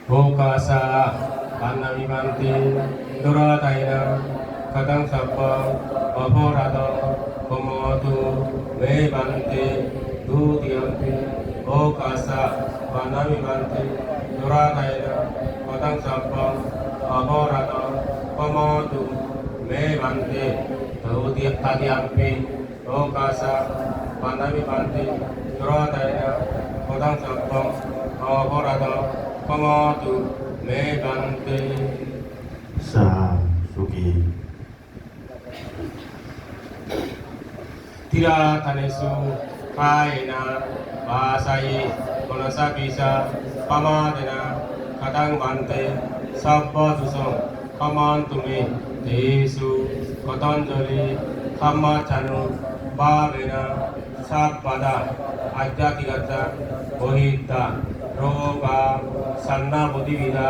Bokasa Panami Banti Durataina Kadang Sapa Aporado Komotu Me Banti Dutiampi Bokasa Panami Banti Durataina Kadang Sapa Aporado Komotu Me Banti Dutiampi Bokasa Panami Banti Durataina Kadang Sapa Aporado Komotu me bante sa sugi tira tanesu kaina vasai konasa bisa pamadena kadang bante sabba dusong kamantume desu kotonjoli kamachanu bhavena sabpada adyatigata bohita roga sanna bodhivida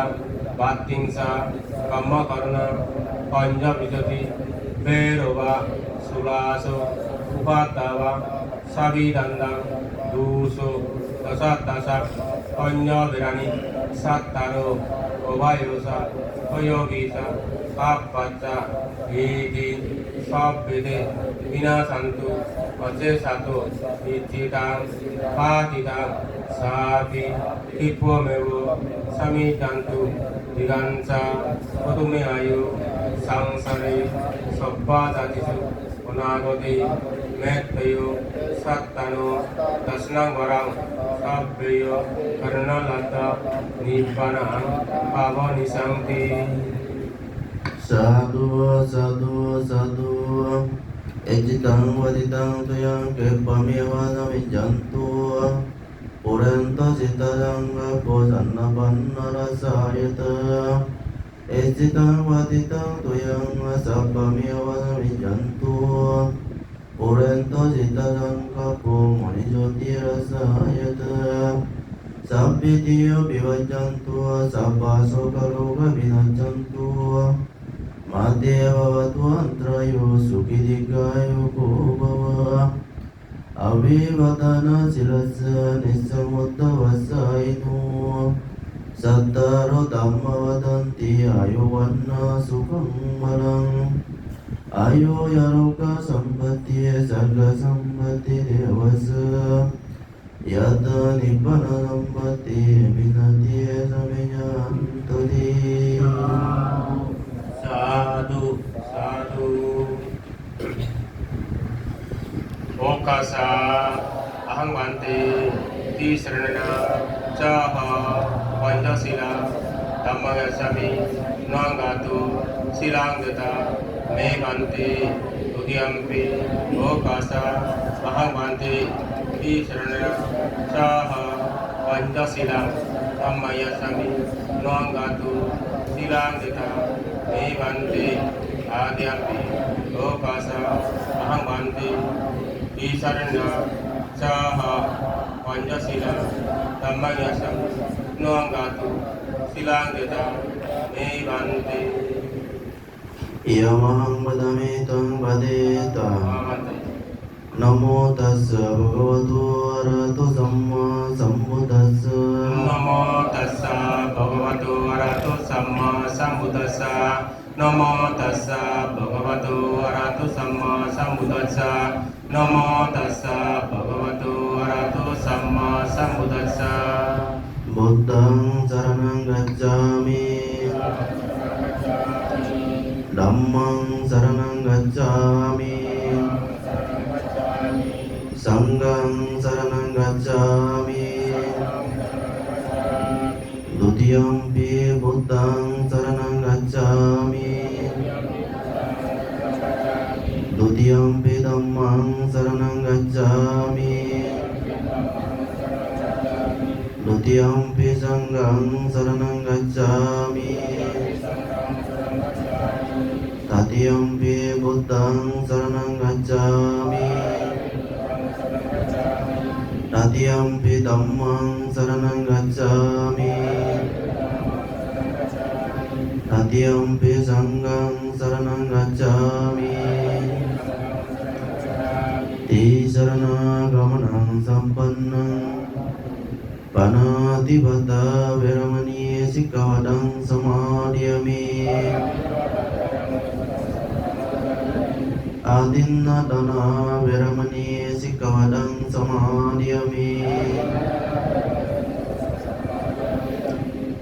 batingsa kamma karuna panja vijati berova sulaso upatava savidandang duso dasatasa panya berani sattaro obayosa oyogisa appaca iti sabbede vinasantu accesato ittitang patitang sapi tipuamewo samitantu digansa kotume ayu sangsare sabbadatisu onagoti metteyo sattano tasnang warang sabbeyo karena lata nibbanang pavanisanti sadu sadu sadu ejitang waditang tuyang kepamewa samijantu Purenta sitaranga kosanna panna rasayata ejitang waditang tuyang sapamewa samijantu Purenta sitaranga komani joti rasayata Sabbitiyo bivajantu sabba sokaroga vinajantu Madeva vatu antrayo sukidikayo kubhava Avivadana silasa nisamuddavasainu Sattaro dhamma vadanti ayuvanna sukham malang Ayo yaroka sambati sarga sambati devasa Yata nibbana sambati binati samenyantati Sadu sadu Okasa ahang bante di saranana caha pancasila dhammagacchami nuangatu silanggata me bante tudiyampi okasa ahang bante di saranana caha pancasila dhammagacchami nuangatu silanggata me bante adiyampi okasa ahang bante di sarana caha pancasila dhammagacchami nuangatu silanggata me bante Iyamahang badamitam padeta Namo tassa bhagavato arahato samma sambuddhassa Namo tassa bhagavato arahato samma sambuddhassa Namo tassa bhagavato arahato samma sambuddhassa Namo tassa bhagavato arahato samma sambuddhassa Buddhang saranang gacchami Dhammang saranang gacchami Sanghang saranang gacchami Dutiyampi Buddhang saranang gacchami Dutiyampi Dhammang saranang gacchami Dutiyampi Sanghang saranang gacchami Tatiyampi Buddhang saranang gacchami Tatiyampi Dhammang saranang gacchami Tatiyampi Sanghang saranang gacchami Tisarana gamanang sampannang Panatipata Veramani Sikkhavadang Samadhiyami Adinatana Veramani Sikkhavadang Samadhiyami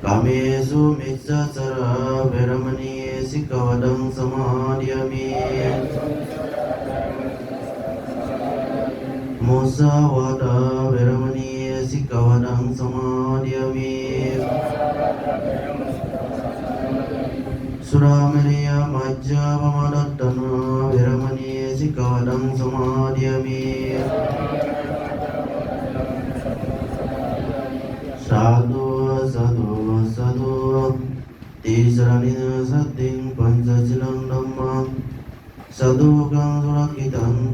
Kamesu Mitsasara Veramani Sikkhavadang Samadhiyami Musawada Veramani Sikkhavadang Samadhiyami Surameriya Majja Pamadattana Veramani Sikkhavadang Samadhiyami Sadhu Sadhu Sadhu Tisaranina Sating Pancacilang Dhamma Sadhu Kang Surakitan